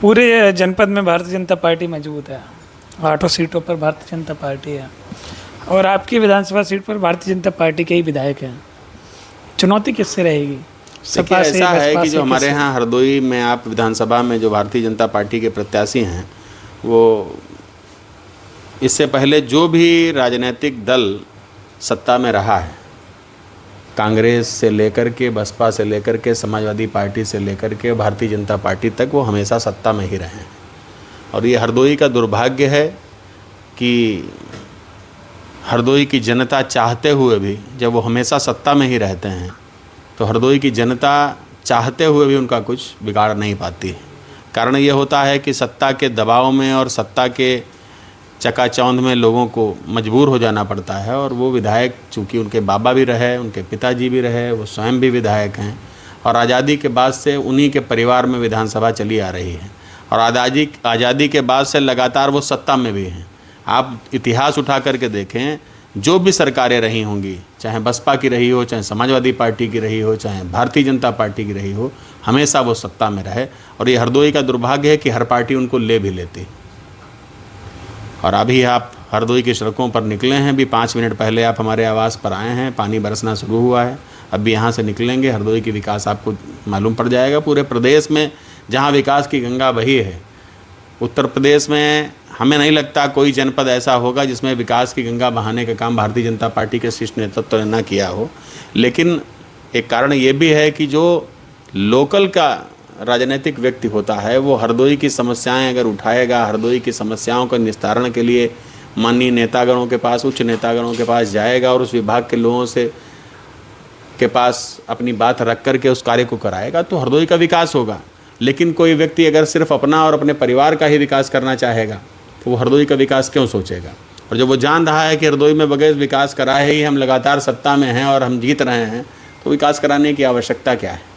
पूरे जनपद में भारतीय जनता पार्टी मजबूत है। 8 सीटों पर भारतीय जनता पार्टी है और आपकी विधानसभा सीट पर भारतीय जनता पार्टी के ही विधायक हैं। चुनौती किससे रहेगी? देखिए, ऐसा है कि जो हमारे यहाँ हरदोई में आप विधानसभा में जो भारतीय जनता पार्टी के प्रत्याशी हैं, वो इससे पहले जो भी राजनीतिक दल सत्ता में रहा है, कांग्रेस से लेकर के, बसपा से लेकर के, समाजवादी पार्टी से लेकर के भारतीय जनता पार्टी तक, वो हमेशा सत्ता में ही रहे हैं। और ये हरदोई का दुर्भाग्य है कि हरदोई की जनता चाहते हुए भी, जब वो हमेशा सत्ता में ही रहते हैं, तो हरदोई की जनता चाहते हुए भी उनका कुछ बिगाड़ नहीं पाती है। कारण ये होता है कि सत्ता के दबाव में और सत्ता के चकाचौंध में लोगों को मजबूर हो जाना पड़ता है। और वो विधायक, चूँकि उनके बाबा भी रहे, उनके पिताजी भी रहे, वो स्वयं भी विधायक हैं, और आज़ादी के बाद से उन्हीं के परिवार में विधानसभा चली आ रही है, और आज़ादी के बाद से लगातार वो सत्ता में भी हैं। आप इतिहास उठा करके देखें, जो भी सरकारें रही होंगी, चाहे बसपा की रही हो, चाहे समाजवादी पार्टी की रही हो, चाहे भारतीय जनता पार्टी की रही हो, हमेशा वो सत्ता में रहे। और ये हरदोई का दुर्भाग्य है कि हर पार्टी उनको ले भी लेती। और अभी आप हरदोई की सड़कों पर निकले हैं, भी 5 मिनट पहले आप हमारे आवास पर आए हैं, पानी बरसना शुरू हुआ है। अब भी यहाँ से निकलेंगे, हरदोई की विकास आपको मालूम पड़ जाएगा। पूरे प्रदेश में जहाँ विकास की गंगा बही है, उत्तर प्रदेश में हमें नहीं लगता कोई जनपद ऐसा होगा जिसमें विकास की गंगा बहाने का काम भारतीय जनता पार्टी के शीर्ष नेतृत्व ने न किया हो। लेकिन एक कारण ये भी है कि जो लोकल का राजनीतिक व्यक्ति होता है, वो हरदोई की समस्याएं अगर उठाएगा, हरदोई की समस्याओं का निस्तारण के लिए माननीय नेतागणों के पास, उच्च नेतागणों के पास जाएगा और उस विभाग के लोगों से के पास अपनी बात रख करके उस कार्य को कराएगा, तो हरदोई का विकास होगा। लेकिन कोई व्यक्ति अगर सिर्फ अपना और अपने परिवार का ही विकास करना चाहेगा, तो वो हरदोई का विकास क्यों सोचेगा? और जब वो जान रहा है कि हरदोई में बगैर विकास कराए ही हम लगातार सत्ता में हैं और हम जीत रहे हैं, तो विकास कराने की आवश्यकता क्या है?